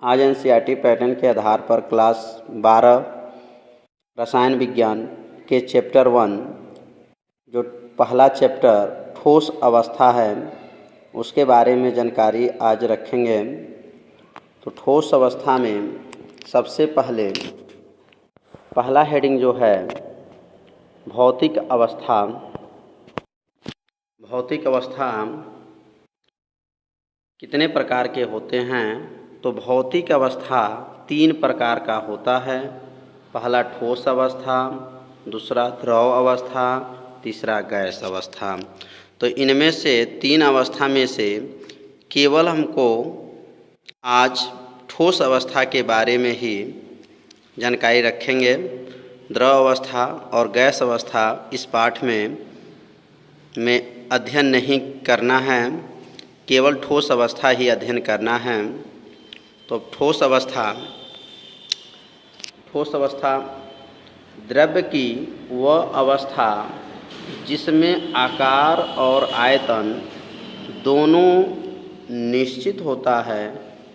आज NCERT pattern के आधार पर क्लास 12 रसायन विज्ञान के चैप्टर 1 जो पहला चैप्टर ठोस अवस्था है उसके बारे में जानकारी आज रखेंगे। तो ठोस अवस्था में सबसे पहला हेडिंग जो है भौतिक अवस्था। भौतिक अवस्था कितने प्रकार के होते हैं? तो भौतिक अवस्था 3 प्रकार का होता है। पहला ठोस अवस्था, दूसरा द्रव अवस्था, तीसरा गैस अवस्था। तो इनमें से 3 अवस्था में से केवल हमको आज ठोस अवस्था के बारे में ही जानकारी रखेंगे। द्रव अवस्था और गैस अवस्था इस पाठ में अध्ययन नहीं करना है, केवल ठोस अवस्था ही अध्ययन करना है। तो ठोस अवस्था द्रव्य की वह अवस्था जिसमें आकार और आयतन दोनों निश्चित होता है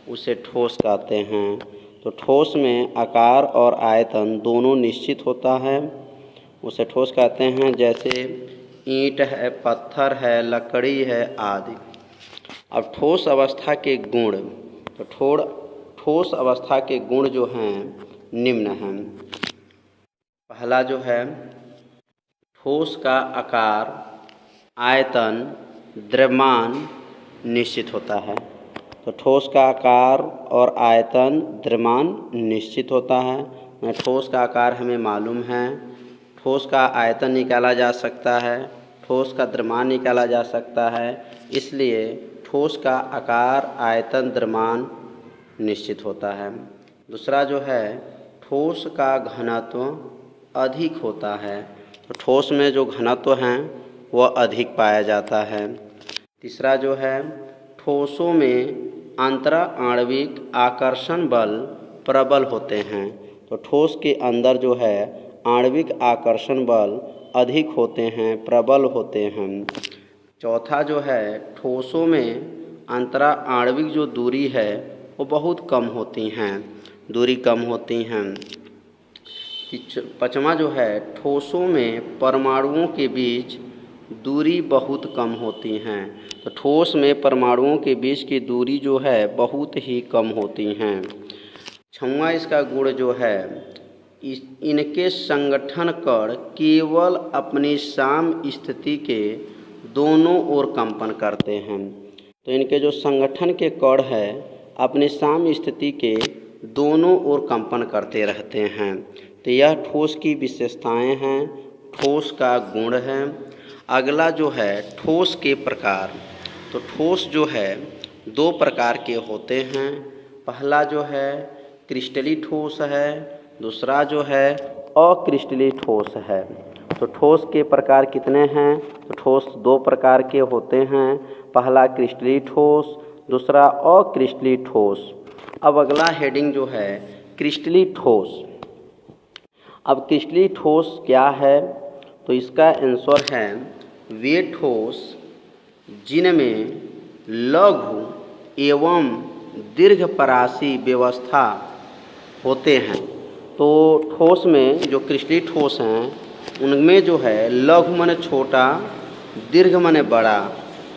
उसे ठोस कहते हैं। तो ठोस में आकार और आयतन दोनों निश्चित होता है उसे ठोस कहते हैं। जैसे ईंट है, पत्थर है, लकड़ी है आदि। अब ठोस अवस्था के गुण, तो ठोस अवस्था के गुण जो हैं निम्न हैं। पहला जो है ठोस का आकार, आयतन, द्रव्यमान निश्चित होता है। तो ठोस का आकार और आयतन द्रव्यमान निश्चित होता है। ठोस का आकार हमें मालूम है, ठोस का आयतन निकाला जा सकता है, ठोस का द्रव्यमान निकाला जा सकता है, इसलिए ठोस का आकार, आयतन, द्रव्यमान निश्चित होता है। दूसरा जो है ठोस का घनत्व अधिक होता है। तो ठोस में जो घनत्व हैं वह अधिक पाया जाता है। तीसरा जो है ठोसों में अंतरा आणविक आकर्षण बल प्रबल होते हैं। तो ठोस के अंदर जो है आणविक आकर्षण बल अधिक होते हैं, प्रबल होते हैं। चौथा जो है ठोसों में अंतरा आणविक जो दूरी है वो बहुत कम होती हैं, दूरी कम होती हैं। पाँचवा जो है ठोसों में परमाणुओं के बीच दूरी बहुत कम होती हैं। तो ठोस में परमाणुओं के बीच की दूरी जो है बहुत ही कम होती हैं। छठवां इसका गुण जो है इनके संगठन कण केवल अपनी साम स्थिति के दोनों ओर कंपन करते हैं। तो इनके जो संगठन के कण है अपने साम स्थिति के दोनों ओर कंपन करते रहते हैं। तो यह ठोस की विशेषताएं हैं, ठोस का गुण है। अगला जो है ठोस के प्रकार। तो ठोस जो है 2 प्रकार के होते हैं। पहला जो है क्रिस्टलीय ठोस है, दूसरा जो है अक्रिस्टलीय ठोस है। तो ठोस के प्रकार कितने हैं? तो ठोस 2 प्रकार के होते हैं। पहला क्रिस्टलीय ठोस, दूसरा अक्रिस्टलीय ठोस। अब अगला हेडिंग जो है क्रिस्टलीय ठोस। अब क्रिस्टलीय ठोस क्या है? तो इसका आंसर है वे ठोस जिनमें लघु एवं दीर्घपरासी व्यवस्था होते हैं। तो ठोस में जो क्रिस्टलीय ठोस हैं उनमें जो है लघु माने छोटा, दीर्घ माने बड़ा,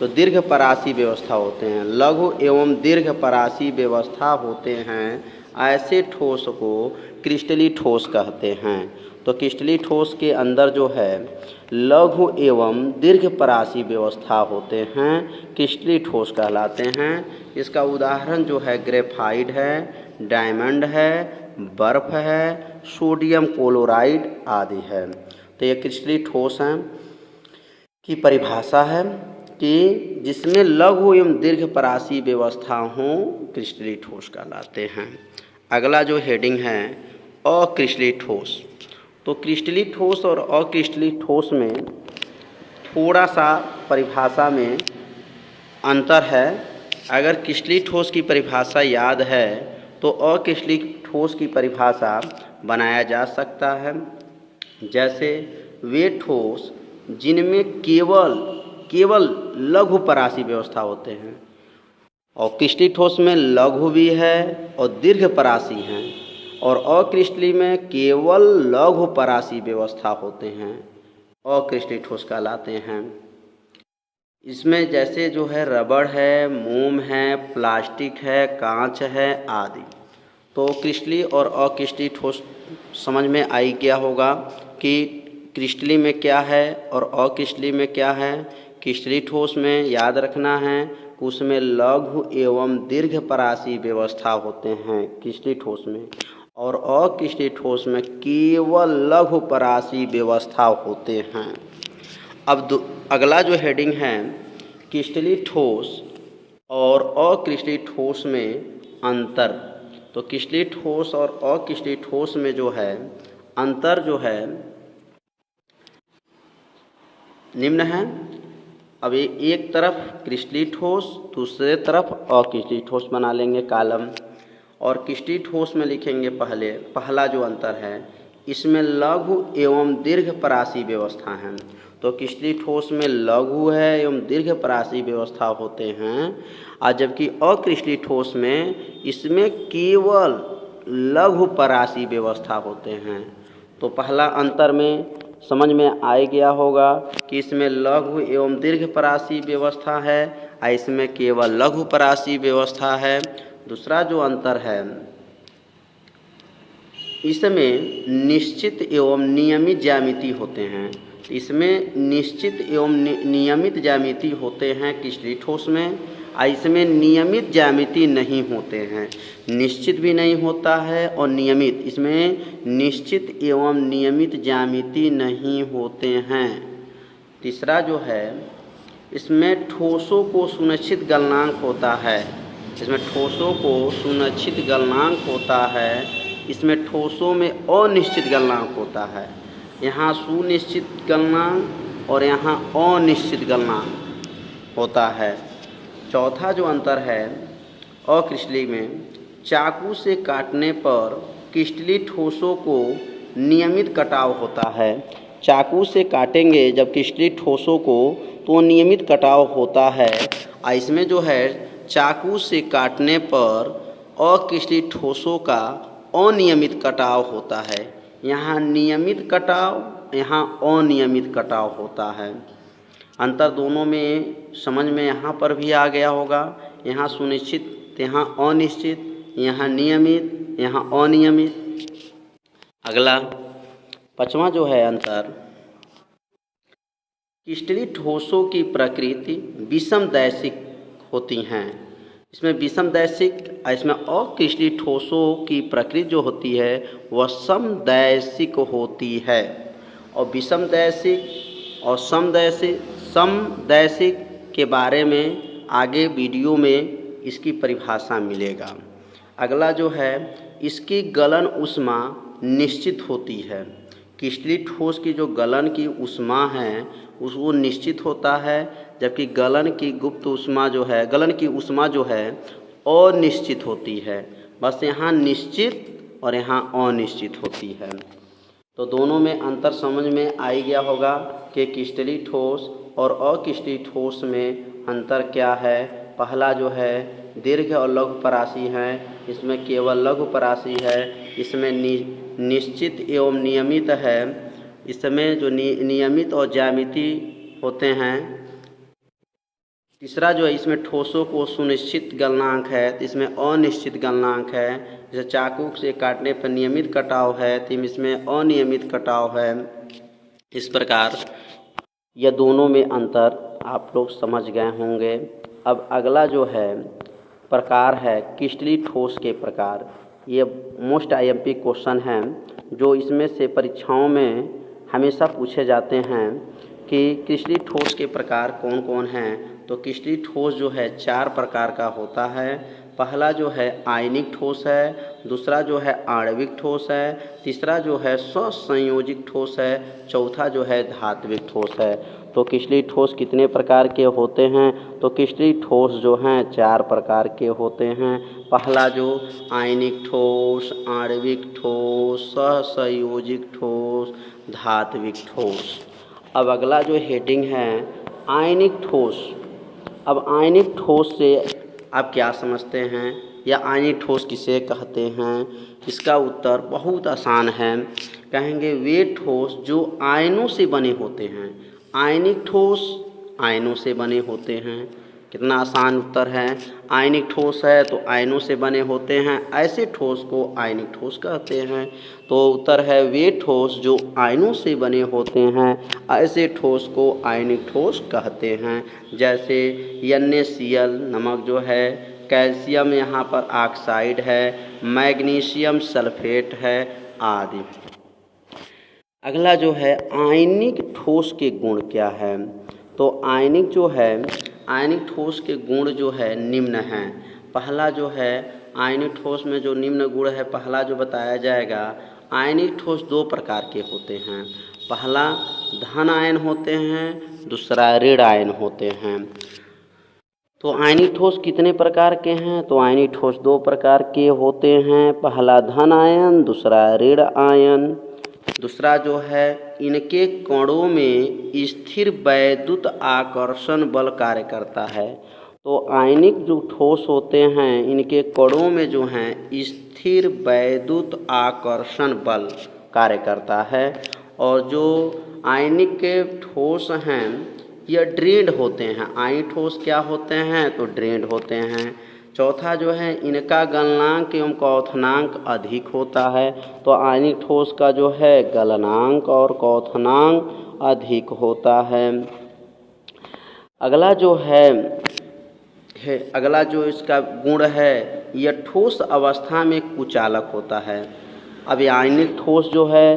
तो दीर्घपरासी व्यवस्था होते हैं। लघु एवं दीर्घपरासी व्यवस्था होते हैं, ऐसे ठोस को क्रिस्टलीय ठोस कहते हैं। तो क्रिस्टलीय ठोस के अंदर जो है लघु एवं दीर्घपरासी व्यवस्था होते हैं, क्रिस्टलीय ठोस कहलाते हैं। इसका उदाहरण जो है ग्रेफाइट है, डायमंड है, बर्फ है, सोडियम क्लोराइड आदि है। तो ये क्रिस्टलीय ठोस हैं की परिभाषा है कि जिसमें लघु एवं दीर्घपरासी व्यवस्था हो क्रिस्टलीय ठोस कहलाते हैं। अगला जो हेडिंग है अक्रिस्टलीय ठोस। तो क्रिस्टलीय ठोस और अक्रिस्टलीय ठोस में थोड़ा सा परिभाषा में अंतर है। अगर क्रिस्टलीय ठोस की परिभाषा याद है तो अक्रिस्टलीय ठोस की परिभाषा बनाया जा सकता है। जैसे वे ठोस जिनमें केवल लघु परासी व्यवस्था होते हैं, और क्रिस्टलीय ठोस में लघु भी है और दीर्घ परासी हैं, और अक्रिस्टलीय में केवल लघु परासी व्यवस्था होते हैं, अक्रिस्टलीय ठोस कहलाते हैं। इसमें जैसे जो है रबड़ है, मोम है, प्लास्टिक है, कांच है आदि। तो क्रिस्टलीय और अक्रिस्टलीय ठोस समझ में आई गया होगा कि क्रिस्टलीय में क्या है और अक्रिस्टलीय में क्या है। क्रिस्टलीय ठोस में याद रखना है उसमें लघु एवं दीर्घ परासी व्यवस्था होते हैं क्रिस्टलीय ठोस में, और अक्रिस्टलीय ठोस में केवल लघु परासी व्यवस्था होते हैं। अब अगला जो हेडिंग है क्रिस्टलीय ठोस और अक्रिस्टलीय ठोस में अंतर। तो क्रिस्टलीय ठोस और अक्रिस्टलीय ठोस में जो है अंतर जो है निम्न है। अब एक तरफ क्रिस्टलीय ठोस, दूसरे तरफ अक्रिस्टलीय ठोस बना लेंगे कॉलम, और क्रिस्टलीय ठोस में लिखेंगे पहला जो अंतर है इसमें लघु एवं दीर्घ परासी व्यवस्था है। तो क्रिस्टलीय ठोस में लघु है एवं दीर्घ परासी व्यवस्था होते हैं, और जबकि अक्रिस्टलीय ठोस में इसमें केवल लघु परासी व्यवस्था होते हैं। तो पहला अंतर में समझ में आ गया होगा कि इसमें लघु एवं दीर्घ परासी व्यवस्था है और इसमें केवल लघु परासी व्यवस्था है। दूसरा जो अंतर है इसमें निश्चित एवं नियमित ज्यामिति होते हैं। इसमें निश्चित एवं नियमित ज्यामिति होते हैं क्रिस्टलीय ठोस में, और इसमें नियमित ज्यामिति नहीं होते हैं। निश्चित भी नहीं होता है और नियमित, इसमें निश्चित एवं नियमित ज्यामिति नहीं होते हैं। तीसरा जो है इसमें ठोसों को सुनिश्चित गलनांक होता है, इसमें ठोसों को सुनिश्चित गलनांक होता है। इसमें ठोसों में अनिश्चित गलनांक होता है, यहाँ सुनिश्चित गलनांक और यहाँ अनिश्चित गलनांक होता है। चौथा जो अंतर है अक्रिस्टलीय में चाकू से काटने पर क्रिस्टलीय ठोसों को नियमित कटाव होता है। चाकू से काटेंगे जब क्रिस्टलीय ठोसों को तो नियमित कटाव होता है, और इसमें जो है चाकू से काटने पर अक्रिस्टलीय ठोसों का अनियमित कटाव होता है। यहाँ नियमित कटाव, यहाँ अनियमित कटाव होता है। अंतर दोनों में समझ में यहाँ पर भी आ गया होगा, यहाँ सुनिश्चित, यहाँ अनिश्चित, यहाँ नियमित, यहाँ अनियमित। अगला पांचवा जो है अंतर, क्रिस्टलीय ठोसों की प्रकृति विषमदैशिक होती हैं। इसमें विषमदैशिक, इसमें अक्रिस्टलीय ठोसों की प्रकृति जो होती है वह समदैशिक होती है। और विषमदैशिक और समदैशिक के बारे में आगे वीडियो में इसकी परिभाषा मिलेगा। अगला जो है इसकी गलन ऊष्मा निश्चित होती है। क्रिस्टलीय ठोस की जो गलन की ऊष्मा है वो निश्चित होता है, जबकि गलन की ऊष्मा जो है अनिश्चित होती है। बस यहाँ निश्चित और यहाँ अनिश्चित होती है। तो दोनों में अंतर समझ में आ गया होगा कि क्रिस्टलीय ठोस और अक्रिस्टलीय ठोस में अंतर क्या है। पहला जो है दीर्घ और लघु परासी है, इसमें केवल लघु परासी है। इसमें निश्चित एवं नियमित है, इसमें जो नियमित और ज्यामिति होते हैं। तीसरा जो है इसमें ठोसों को सुनिश्चित गलनांक है, तो इसमें अनिश्चित गलनांक है। जैसे चाकू से काटने पर नियमित कटाव है तो इसमें अनियमित कटाव है। इस प्रकार यह दोनों में अंतर आप लोग समझ गए होंगे। अब अगला जो है प्रकार है क्रिस्टलीय ठोस के प्रकार। ये मोस्ट आईएमपी क्वेश्चन हैं जो इसमें से परीक्षाओं में हमेशा पूछे जाते हैं कि क्रिस्टलीय ठोस के प्रकार कौन कौन हैं। तो क्रिस्टलीय ठोस जो है 4 प्रकार का होता है। पहला जो है आयनिक ठोस है, दूसरा जो है आणविक ठोस है, तीसरा जो है स्वसंयोजित ठोस है, चौथा जो है धात्विक ठोस है। तो क्रिस्टलीय ठोस कितने प्रकार के होते हैं? तो क्रिस्टलीय ठोस जो हैं 4 प्रकार के होते हैं। पहला जो आयनिक ठोस, आणविक ठोस, सहसंयोजिक ठोस, धात्विक ठोस। अब अगला जो हेडिंग है आयनिक ठोस। अब आयनिक ठोस से आप क्या समझते हैं, या आयनिक ठोस किसे कहते हैं? इसका उत्तर बहुत आसान है। कहेंगे वे ठोस जो आयनों से बने होते हैं। आयनिक ठोस आयनों से बने होते हैं। कितना आसान उत्तर है। आयनिक ठोस है तो आयनों से बने होते हैं, ऐसे ठोस को आयनिक ठोस कहते हैं। तो उत्तर है वे ठोस जो आयनों से बने होते हैं, ऐसे ठोस को आयनिक ठोस कहते हैं। जैसे NaCl नमक जो है, कैल्शियम यहाँ पर ऑक्साइड है, मैग्नीशियम सल्फेट है आदि। अगला जो है आयनिक ठोस के गुण क्या है? तो आयनिक जो है, आयनिक ठोस के गुण जो है निम्न हैं। पहला जो है आयनिक ठोस में जो निम्न गुण है, पहला जो बताया जाएगा, आयनिक ठोस दो प्रकार के होते हैं। पहला धन आयन होते हैं, दूसरा ऋण आयन होते हैं। तो आयनिक ठोस कितने प्रकार के हैं? तो आयनिक ठोस दो प्रकार के होते हैं। पहला धन आयन, दूसरा ऋण आयन। दूसरा जो है इनके कणों में स्थिर वैद्युत आकर्षण बल कार्य करता है। तो आयनिक जो ठोस होते हैं, इनके कणों में जो हैं स्थिर वैद्युत आकर्षण बल कार्य करता है। और जो आयनिक के ठोस हैं यह ड्रेन्ड होते हैं। आयनिक ठोस क्या होते हैं? तो ड्रेन्ड होते हैं। चौथा जो है इनका गलनांक एवं क्वथनांक अधिक होता है। तो आयनिक ठोस का जो है गलनांक और क्वथनांक अधिक होता है। अगला जो इसका गुण है, यह ठोस अवस्था में कुचालक होता है। अब ये आयनिक ठोस जो है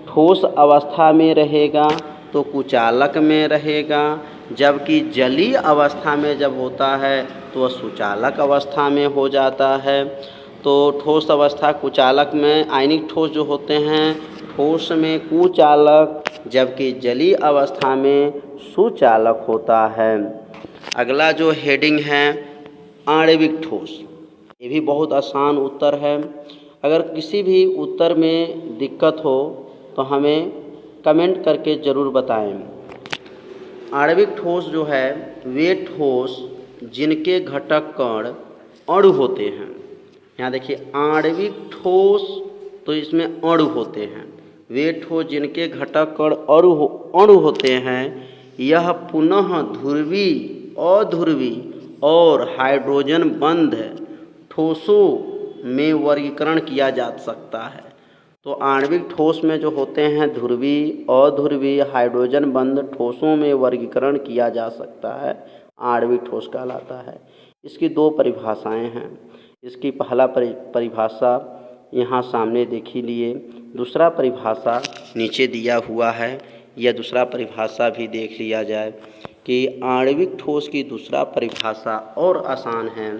ठोस अवस्था में रहेगा तो कुचालक में रहेगा, जबकि जलीय अवस्था में जब होता है तो वह सुचालक अवस्था में हो जाता है। तो ठोस अवस्था कुचालक में आयनिक ठोस जो होते हैं ठोस में कुचालक, जबकि जलीय अवस्था में सुचालक होता है। अगला जो हेडिंग है आणविक ठोस, ये भी बहुत आसान उत्तर है। अगर किसी भी उत्तर में दिक्कत हो तो हमें कमेंट करके ज़रूर बताएं। आणविक ठोस जो है वे ठोस जिनके घटक कण अणु होते हैं। यहाँ देखिए आणविक ठोस, तो इसमें अणु होते हैं। वे ठोस जिनके घटक कण अणु होते हैं, यह पुनः ध्रुवी, अध्रुवी और हाइड्रोजन बंध ठोसों में वर्गीकरण किया जा सकता है। तो आणविक ठोस में जो होते हैं ध्रुवी, अध्रुवी, हाइड्रोजन बंध ठोसों में वर्गीकरण किया जा सकता है, आणविक ठोस कहलाता है। इसकी दो परिभाषाएं हैं। इसकी पहला परिभाषा यहाँ सामने देखी लिए, दूसरा परिभाषा नीचे दिया हुआ है। यह दूसरा परिभाषा भी देख लिया जाए कि आणविक ठोस की दूसरा परिभाषा और आसान है।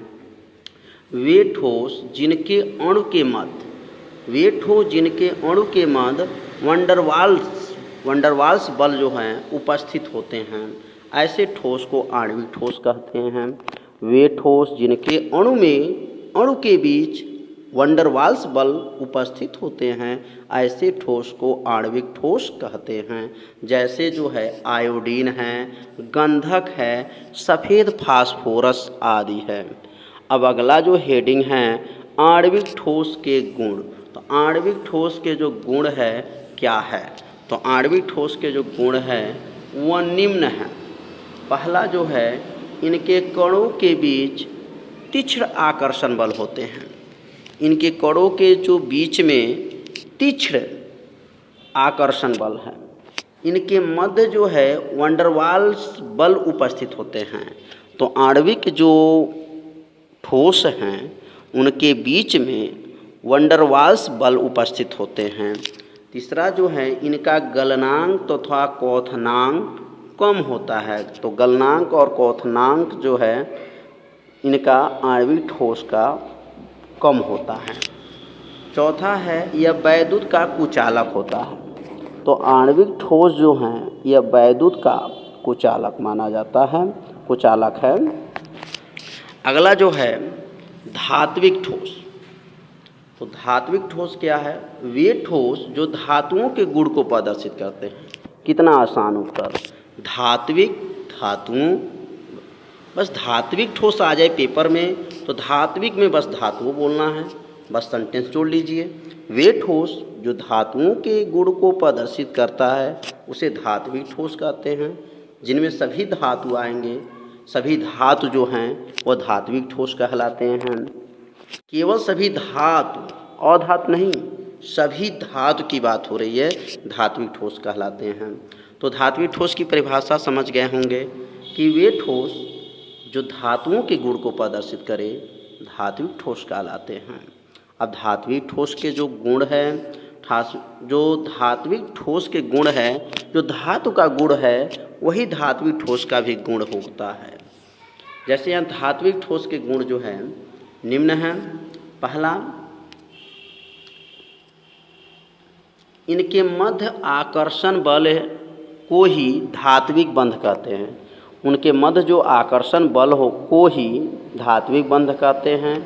वे ठोस जिनके अणु के मध्य, वे ठोस जिनके अणु के मध्य वंडरवाल्स बल जो हैं उपस्थित होते हैं, ऐसे ठोस को आणविक ठोस कहते हैं। वे ठोस जिनके अणु के बीच वंडरवाल्स बल उपस्थित होते हैं, ऐसे ठोस को आणविक ठोस कहते हैं। जैसे जो है आयोडीन है, गंधक है, सफ़ेद फास्फोरस आदि है। अब अगला जो हेडिंग है आणविक ठोस के गुण। तो आणविक ठोस के जो गुण है क्या है? तो आणविक ठोस के जो गुण है वह निम्न है। पहला जो है इनके कणों के बीच तीक्ष्ण आकर्षण बल होते हैं। इनके कणों के जो बीच में तीक्ष्ण आकर्षण बल है। इनके मध्य जो है वंडरवाल्स बल उपस्थित होते हैं। तो आणविक जो ठोस हैं उनके बीच में वंडरवाल्स बल उपस्थित होते हैं। तीसरा जो है इनका गलनांक तथा क्वथनांक कम होता है। तो गलनांक और क्वथनांक जो है इनका आणविक ठोस का कम होता है। चौथा है यह वैद्युत का कुचालक होता है। तो आणविक ठोस जो हैं यह वैद्युत का कुचालक माना जाता है, कुचालक है। अगला जो है धात्विक ठोस। तो धात्विक ठोस क्या है? वे ठोस जो धातुओं के गुण को प्रदर्शित करते हैं। कितना आसान उत्तर। धात्विक धातुओं बस धात्विक ठोस आ जाए पेपर में तो धात्विक में बस धातु बोलना है, बस सेंटेंस जोड़ लीजिए। वे ठोस जो धातुओं के गुण को प्रदर्शित करता है उसे धात्विक ठोस कहते हैं। जिनमें सभी धातु आएंगे, सभी धातु जो हैं वह धात्विक ठोस कहलाते हैं। केवल सभी धातु, अधातु नहीं, सभी धातु की बात हो रही है, धात्विक ठोस कहलाते हैं। तो धात्विक ठोस की परिभाषा समझ गए होंगे कि वे ठोस जो धातुओं के गुण को प्रदर्शित करे धात्विक ठोस कहलाते हैं। अब धात्विक ठोस के जो गुण है, जो धात्विक ठोस के गुण है, जो धातु का गुण है वही धात्विक ठोस का भी गुण होता है। जैसे यहाँ धात्विक ठोस के गुण जो है निम्न है। पहला, इनके मध्य आकर्षण बल को ही धात्विक बंध कहते हैं। उनके मध्य जो आकर्षण बल हो को ही धात्विक बंध कहते हैं।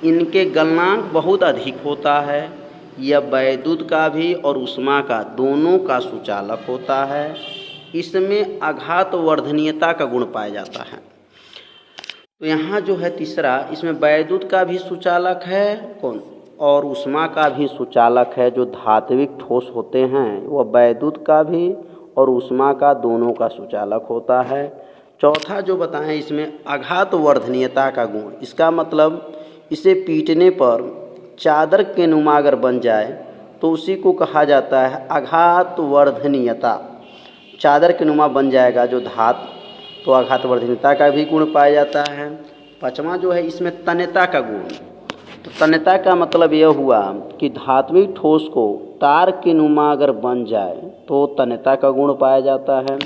इनके गलनांक बहुत अधिक होता है। यह वैद्युत का भी और ऊष्मा का दोनों का सुचालक होता है। इसमें आघात वर्धनीयता का गुण पाया जाता है। तो यहाँ जो है तीसरा, इसमें वैद्युत का भी सुचालक है कौन, और ऊष्मा का भी सुचालक है। जो धात्विक ठोस होते हैं वह वैद्युत का भी और ऊष्मा का दोनों का सुचालक होता है। चौथा जो बताएं, इसमें आघात वर्धनीयता का गुण, इसका मतलब इसे पीटने पर चादर के नुमा अगर बन जाए तो उसी को कहा जाता है आघात वर्धनीयता। चादर के नुमा बन जाएगा जो धातु, तो आघात वर्धनीयता का भी गुण पाया जाता है। पांचवा जो है इसमें तन्यता का गुण। तो तन्यता का मतलब यह हुआ कि धात्विक ठोस को तार के नुमा अगर बन जाए तो तन्यता का गुण पाया जाता है।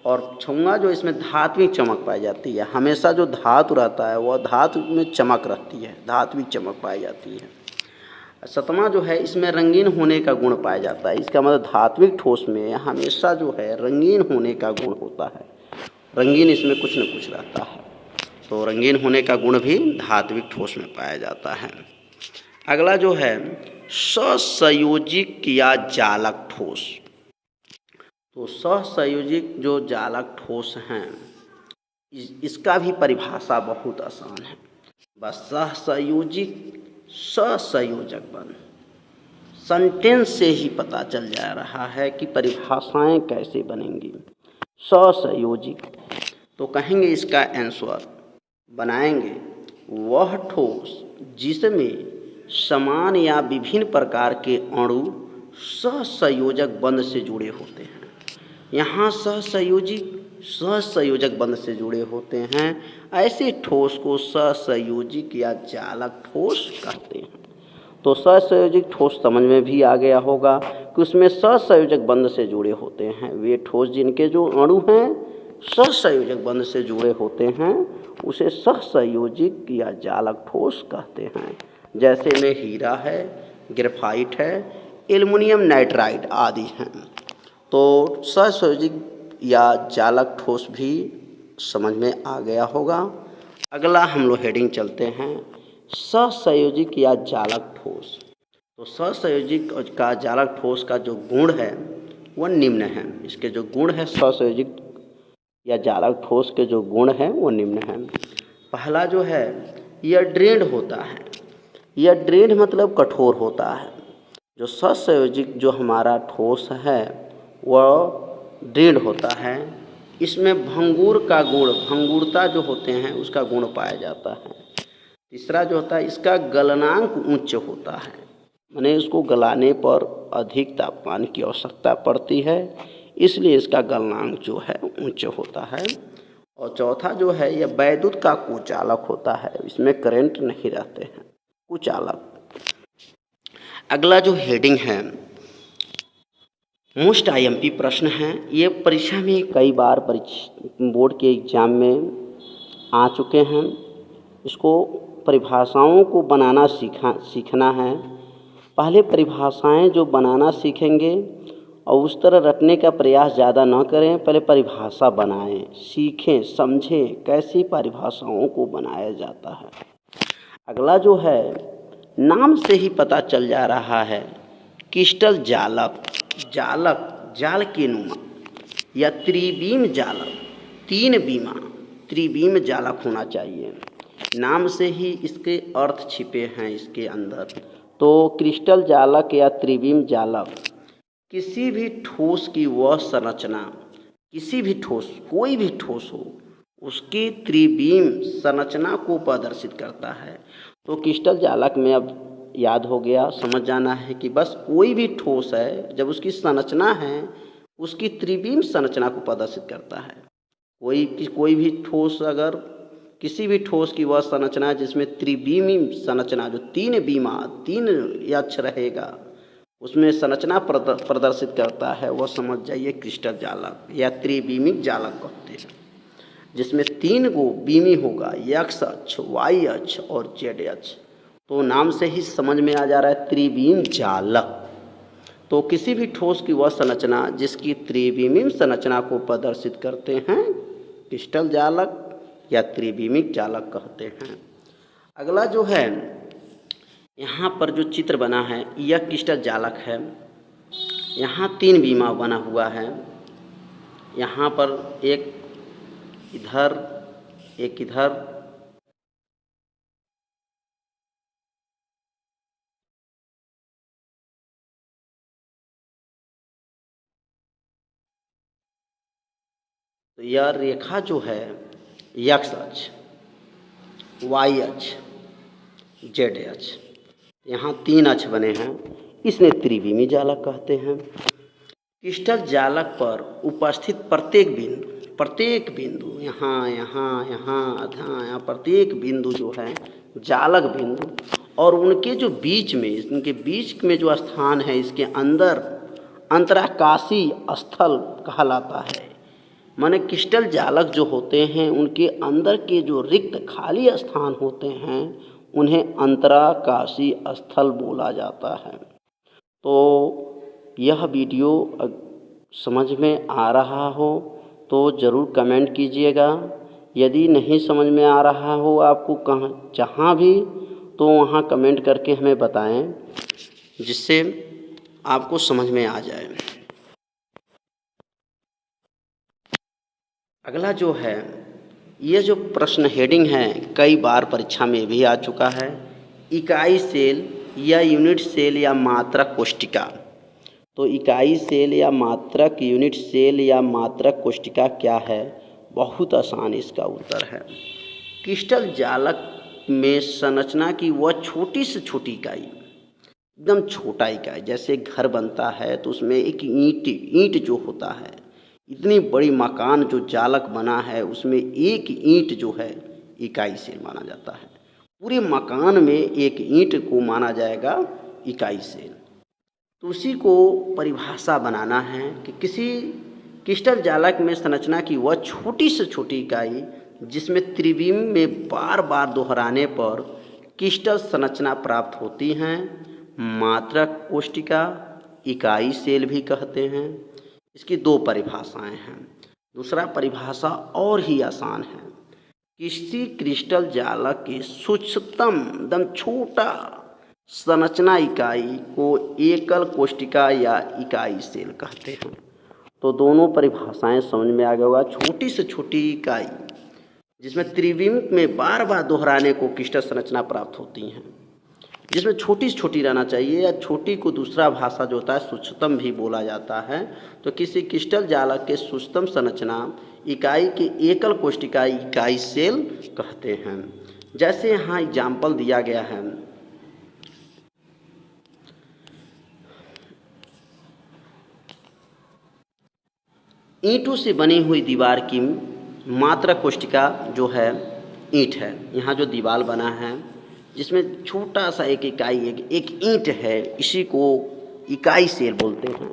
और छठवां जो इसमें धात्विक चमक पाई जाती है। हमेशा जो धातु रहता है वह धातु में चमक रहती है, धात्विक चमक पाई जाती है। सातवां जो है इसमें रंगीन होने का गुण पाया जाता है। इसका मतलब धात्विक ठोस में हमेशा जो है रंगीन होने का गुण होता है। रंगीन इसमें कुछ न कुछ रहता है, तो रंगीन होने का गुण भी धात्विक ठोस में पाया जाता है। अगला जो है सहसंयोजिक या जालक ठोस। तो सहसंयोजिक जो जालक ठोस हैं इसका भी परिभाषा बहुत आसान है। बस सहसंयोजिक, सहसंयोजक बन, सेंटेंस से ही पता चल जा रहा है कि परिभाषाएं कैसे बनेंगी। सहसंयोजिक तो कहेंगे इसका आंसर बनाएंगे वह ठोस जिसमें समान या विभिन्न प्रकार के अणु सहसंयोजक बंध से जुड़े होते हैं। यहाँ सहसंयोजक बंध से जुड़े होते हैं। ऐसे ठोस को सहसंयोजिक या जालक ठोस कहते हैं। तो सहसंयोजिक ठोस समझ में भी आ गया होगा कि उसमें सहसंयोजक बंध से जुड़े होते हैं। वे ठोस जिनके जो अणु हैं सहसंयोजक बंध से जुड़े होते हैं उसे सहसंयोजिक या जालक ठोस कहते हैं। जैसे में हीरा है, ग्रेफाइट है, एल्युमिनियम नाइट्राइड आदि हैं। तो सहसंयोजिक या जालक ठोस भी समझ में आ गया होगा। अगला हम लोग हेडिंग चलते हैं सहसंयोजिक या जालक ठोस। तो सहसंयोजिक का जालक ठोस का जो गुण है वह निम्न है। इसके जो गुण है सहसंयोजिक या जालक ठोस के जो गुण हैं वो निम्न हैं। पहला जो है यह दृढ़ होता है। यह दृढ़ मतलब कठोर होता है। जो सहसंयोजिक जो हमारा ठोस है वह दृढ़ होता है। इसमें भंगुर का गुण, भंगुरता जो होते हैं उसका गुण पाया जाता है। तीसरा जो होता है इसका गलनांक उच्च होता है, माने इसको गलाने पर अधिक तापमान की आवश्यकता पड़ती है, इसलिए इसका गलनांक जो है उच्च होता है। और चौथा जो है यह वैद्युत का कुचालक होता है। इसमें करंट नहीं रहते हैं, कुचालक। अगला जो हेडिंग है मोस्ट आईएमपी प्रश्न है। ये परीक्षा में कई बार बोर्ड के एग्जाम में आ चुके हैं। इसको परिभाषाओं को बनाना सीखना है। पहले परिभाषाएं जो बनाना सीखेंगे और उस तरह रटने का प्रयास ज़्यादा न करें। पहले परिभाषा बनाएं, सीखें, समझें कैसी परिभाषाओं को बनाया जाता है। अगला जो है नाम से ही पता चल जा रहा है क्रिस्टल जालक, जालक जाल के नुमा या त्रिबीम जालक, तीन बीमा त्रिविम जालक होना चाहिए। नाम से ही इसके अर्थ छिपे हैं इसके अंदर। तो क्रिस्टल जालक या त्रिविम जालक किसी भी ठोस की वह संरचना, किसी भी ठोस, कोई भी ठोस हो, उसकी त्रिविम संरचना को प्रदर्शित करता है। तो क्रिस्टल जालक में अब याद हो गया, समझ जाना है कि बस कोई भी ठोस है जब उसकी संरचना है उसकी त्रिविम संरचना को प्रदर्शित करता है। कोई भी ठोस, अगर किसी भी ठोस की वह संरचना जिसमें त्रिविमी संरचना, जो तीन अक्ष रहेगा, उसमें संरचना प्रदर्शित करता है, वह समझ जाइए क्रिस्टल जालक या त्रिविमिक जालक कहते हैं। जिसमें 3 गो बीमी होगा, एक्स अक्ष, वाई अक्ष और जेड अक्ष। तो नाम से ही समझ में आ जा रहा है त्रिविम जालक। तो किसी भी ठोस की वह संरचना जिसकी त्रिविमीय संरचना को प्रदर्शित करते हैं क्रिस्टल जालक या त्रिविमिक जालक कहते हैं। अगला जो है, यहाँ पर जो चित्र बना है यह क्रिस्टल जालक है। यहाँ 3 बीमा बना हुआ है, यहाँ पर एक इधर, एक इधर, तो यह रेखा जो है एक्स अक्ष, वाई अक्ष, जेड अक्ष, यहाँ 3 अक्ष बने हैं, इसने त्रिविमी जालक कहते हैं। क्रिस्टल जालक पर उपस्थित प्रत्येक बिंदु यहाँ यहाँ यहाँ यहाँ प्रत्येक बिंदु जो है जालक बिंदु, और उनके जो बीच में, इनके बीच में जो स्थान है इसके अंदर अंतराकाशी स्थल कहलाता है। माने क्रिस्टल जालक जो होते हैं उनके अंदर के जो रिक्त खाली स्थान होते हैं उन्हें अंतराकाशी स्थल बोला जाता है। तो यह वीडियो समझ में आ रहा हो तो ज़रूर कमेंट कीजिएगा। यदि नहीं समझ में आ रहा हो आपको जहाँ भी, तो वहाँ कमेंट करके हमें बताएं जिससे आपको समझ में आ जाए। अगला जो है, ये जो प्रश्न हेडिंग है कई बार परीक्षा में भी आ चुका है, इकाई सेल या यूनिट सेल या मात्रक कोष्टिका। तो इकाई सेल या मात्रक, यूनिट सेल या मात्रक कोष्टिका क्या है? बहुत आसान इसका उत्तर है। क्रिस्टल जालक में संरचना की वह छोटी से छोटी इकाई, एकदम छोटा इकाई, जैसे घर बनता है तो उसमें एक ईंट जो होता है, इतनी बड़ी मकान जो जालक बना है उसमें एक ईंट जो है इकाई सेल माना जाता है। पूरे मकान में एक ईंट को माना जाएगा इकाई सेल। तो उसी को परिभाषा बनाना है कि किसी क्रिस्टल जालक में संरचना की वह छोटी से छोटी इकाई जिसमें त्रिविम में बार बार दोहराने पर क्रिस्टल संरचना प्राप्त होती हैं, मात्रक कोष्टिका, इकाई सेल भी कहते हैं। इसकी 2 परिभाषाएं हैं। दूसरा परिभाषा और ही आसान है, किसी क्रिस्टल जालक की सूक्ष्मतम एकदम छोटा संरचना इकाई को एकल कोष्टिका या इकाई सेल कहते हैं। तो दोनों परिभाषाएं समझ में आ गया होगा। छोटी से छोटी इकाई जिसमें त्रिविम में बार बार दोहराने को क्रिस्टल संरचना प्राप्त होती हैं, जिसमें छोटी से छोटी रहना चाहिए, या छोटी को दूसरा भाषा जो होता है सूक्ष्मतम भी बोला जाता है। तो किसी क्रिस्टल जालक के सूक्ष्मतम संरचना इकाई के एकल कोष्टिका इकाई सेल कहते हैं। जैसे यहाँ एग्जाम्पल दिया गया है, ईंटों से बनी हुई दीवार की मात्रक कोष्टिका जो है ईंट है। यहाँ जो दीवार बना है जिसमें छोटा सा एक इकाई, एक ईंट है, इसी को इकाई सेल बोलते हैं।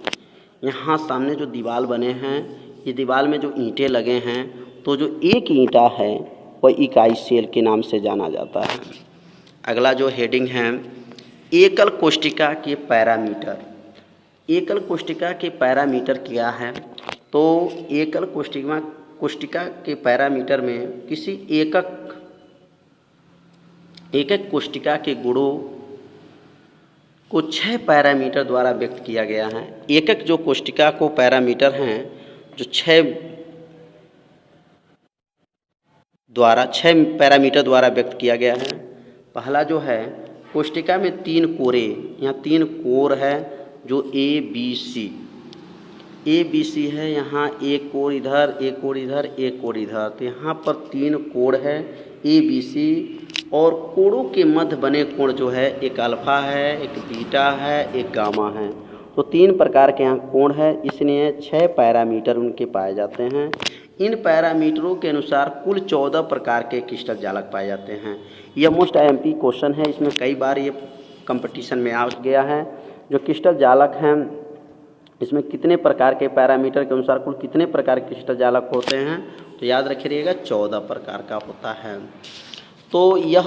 यहाँ सामने जो दीवार बने हैं, ये दीवार में जो ईंटें लगे हैं, तो जो एक ईंटा है वह इकाई सेल के नाम से जाना जाता है। अगला जो हेडिंग है, एकल कोष्टिका के पैरामीटर। एकल कोष्टिका के पैरामीटर क्या है? तो एकल कोष्टिका के पैरामीटर में किसी एकक कोष्टिका के गुणों को 6 पैरामीटर द्वारा व्यक्त किया गया है। एकक जो कोष्टिका को पैरामीटर हैं, जो 6 द्वारा 6 पैरामीटर द्वारा व्यक्त किया गया है। पहला जो है कोष्टिका में 3 कोरे, यहाँ 3 कोर है जो ए बी सी है। यहाँ एक कोर इधर, एक कोर इधर, एक कोर इधर, तो यहाँ पर 3 कोण है ए बी सी। और कोणों के मध्य बने कोण जो है एक अल्फा है, एक बीटा है, एक गामा है। तो 3 प्रकार के यहाँ कोण है, इसलिए 6 पैरामीटर उनके पाए जाते हैं। इन पैरामीटरों के अनुसार कुल 14 प्रकार के क्रिस्टल जालक पाए जाते हैं। यह मोस्ट एमपी क्वेश्चन है, इसमें कई बार ये कंपटीशन में आ गया है। जो क्रिस्टल जालक हैं इसमें कितने प्रकार के पैरामीटर के अनुसार कुल कितने प्रकार के क्रिस्टल जालक होते हैं, तो याद रखिएगा 14 प्रकार का होता है। तो यह